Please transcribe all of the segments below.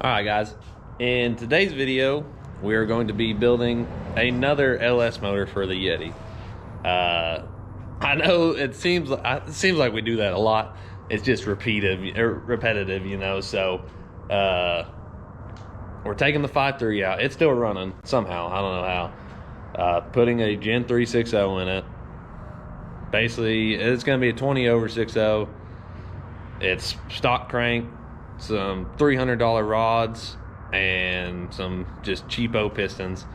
Alright guys, in today's video we are going to be building another LS motor for the Yeti. I know it seems like we do that a lot. It's just repetitive, you know. So we're taking the 5.3 out. It's still running somehow, I don't know how. Putting a Gen 360 in it. Basically it's going to be a 20/60. It's stock crank, some $300 rods, and some just cheapo pistons,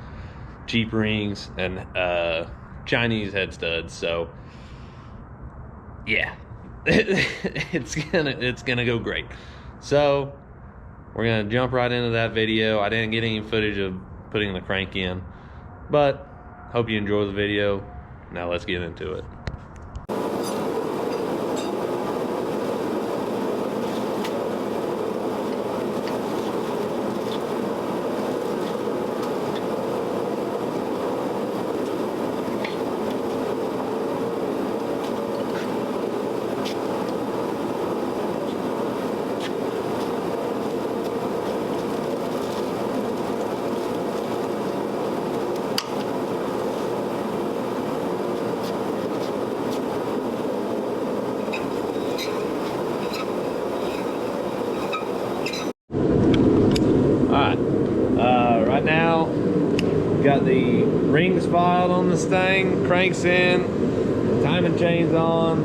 cheap rings, and Chinese head studs. So yeah, it's gonna go great. So we're gonna jump right into that video. I didn't get any footage of putting the crank in, but hope you enjoy the video. Now let's get into it. Right now, got the rings filed on this thing, cranks in, timing chains on.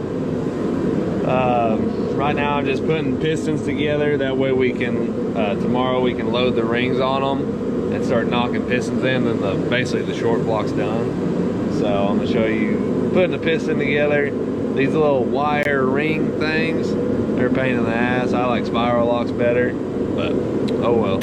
Right now I'm just putting pistons together. That way we can, tomorrow we can load the rings on them and start knocking pistons in, and basically the short block's done. So I'm gonna show you putting the piston together. These little wire ring things, they're a pain in the ass. I like spiral locks better, but oh well.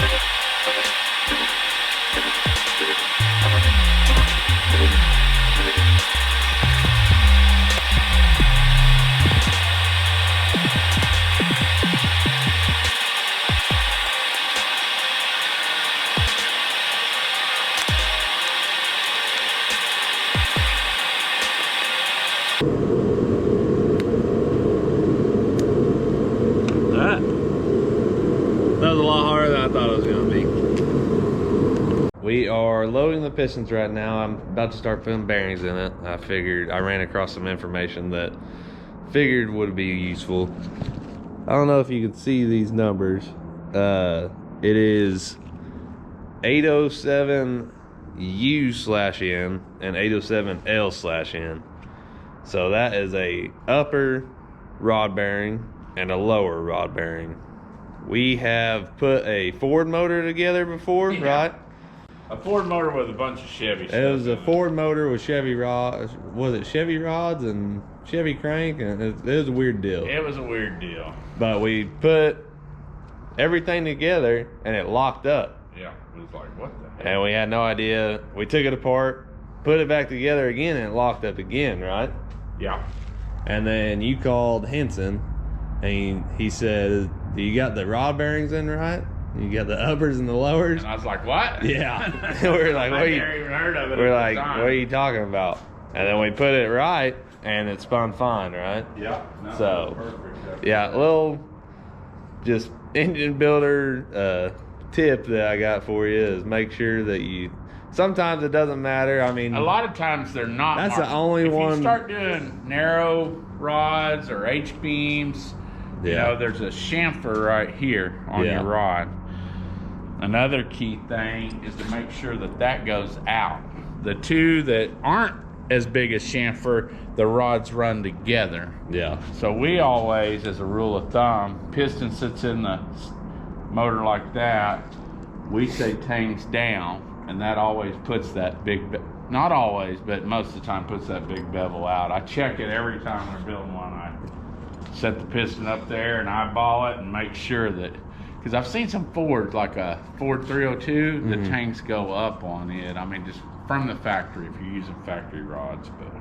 That was a lot harder than I thought it was going to be. We are loading the pistons right now. I'm about to start putting bearings in it. I ran across some information that figured would be useful. I don't know if you can see these numbers. It is 807 U/N and 807 L/N. So that is a upper rod bearing and a lower rod bearing. We have put a Ford motor together before, yeah, right? A Ford motor with a bunch of Chevy stuff. It was a Ford motor with Chevy rods. Was it Chevy rods and Chevy crank? And it was a weird deal. It was a weird deal. But we put everything together and it locked up. Yeah, it was like, what the heck? And we had no idea. We took it apart, put it back together again, and it locked up again, right? Yeah. And then you called Henson, and he said, you got the rod bearings in right? You got the uppers and the lowers? And I was like, what? Yeah. We're like, I never even heard of it. We're like, what are you talking about? And then we put it right, and it spun fine, right? Yeah. No, so, perfect. yeah, a little just engine builder tip that I got for you is make sure that you, sometimes it doesn't matter. I mean, a lot of times they're not. That's marked. the only one. If you start doing narrow rods or H-beams, yeah, you know, there's a chamfer right here on your rod. Another key thing is to make sure that that goes out. The two that aren't as big as chamfer, the rods run together. Yeah. So we always, as a rule of thumb, piston sits in the motor like that. We say tangs down, and that always puts that big, not always, but most of the time puts that big bevel out. I check it every time we're building one. I set the piston up there and eyeball it and make sure that, because I've seen some Fords, like a Ford 302, the tanks go up on it. I mean, just from the factory if you're using factory rods, but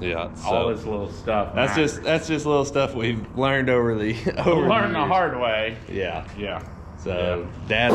yeah, all this little stuff. That's just little stuff we've learned over the learned the hard way. Yeah. Yeah. So yeah. Dad.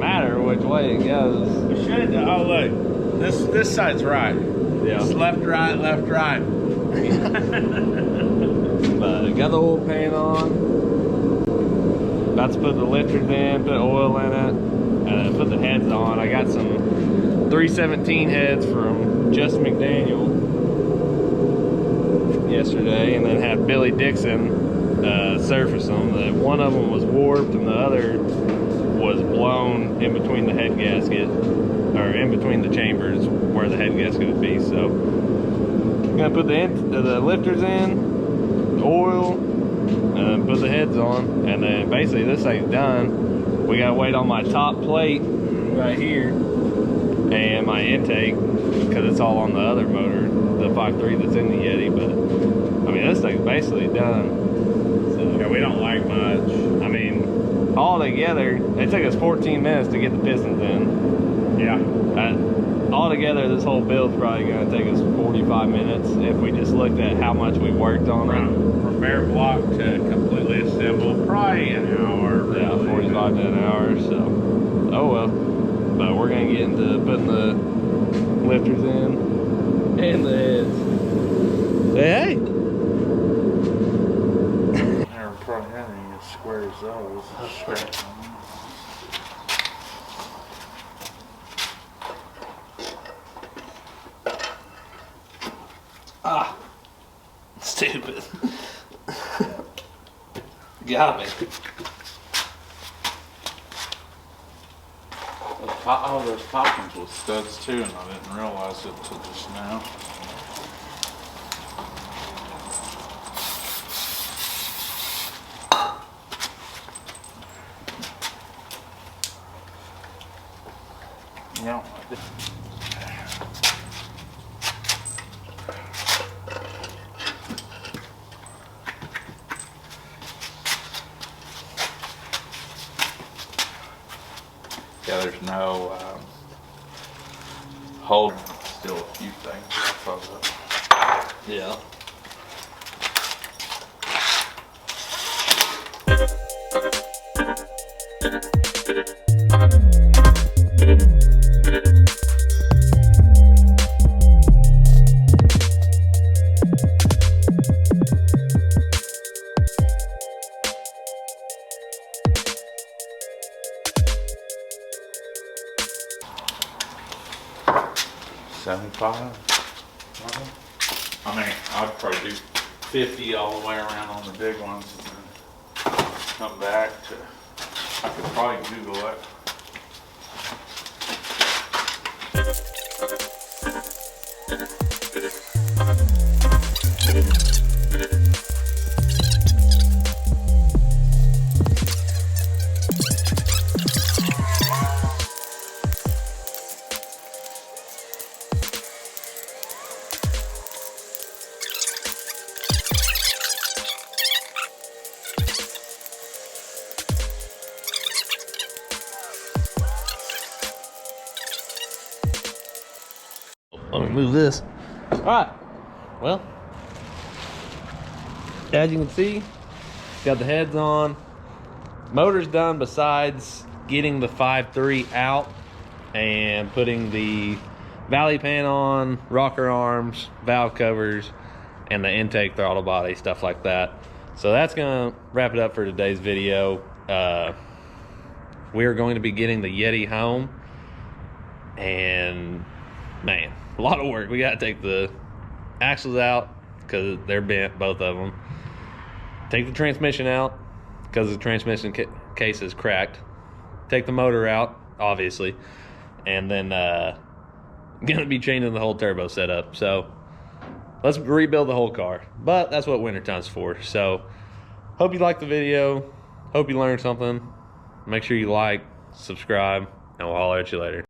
matter which way it goes. It should. Oh look, this side's right. Yeah. It's left, right, left, right. But got the oil pan on. About to put the lifters in, put oil in it, and put the heads on. I got some 317 heads from Justin McDaniel yesterday, and then had Billy Dixon surface them. One of them was warped and the other was blown in between the head gasket, or in between the chambers where the head gasket would be. So I'm gonna put the lifters in, oil, and put the heads on, and then basically this thing's done. We gotta wait on my top plate right here and my intake, because it's all on the other motor, the 5.3 that's in the Yeti. But I mean, this thing's basically done. So Yeah, we don't like much. I mean, all together, it took us 14 minutes to get the pistons in. Yeah. All together, this whole build's probably going to take us 45 minutes if we just looked at how much we worked on it. From bare block to completely assembled, probably an hour. Really. Yeah, 45 to an hour. So, oh well. But we're going to get into putting the lifters in and the heads. Hey! Never probably had any as square as those. Ah! Stupid. Got me. Oh, there's poppins with studs too, and I didn't realize it till just now. Yeah. Yeah, there's no hold. Still a few things off of it. Yeah. I mean, I'd probably do 50 all the way around on the big ones and then come back to, I could probably Google it. Let me move this. All right. Well, as you can see, got the heads on. Motor's done besides getting the 5.3 out and putting the valley pan on, rocker arms, valve covers, and the intake throttle body, stuff like that. So that's gonna wrap it up for today's video. We are going to be getting the Yeti home, and man, a lot of work. We got to take the axles out because they're bent, both of them. Take the transmission out because the transmission case is cracked. Take the motor out, obviously, and then gonna be changing the whole turbo setup. So let's rebuild the whole car. But that's what wintertime's for. So hope you liked the video. Hope you learned something. Make sure you like, subscribe, and we'll holler at you later.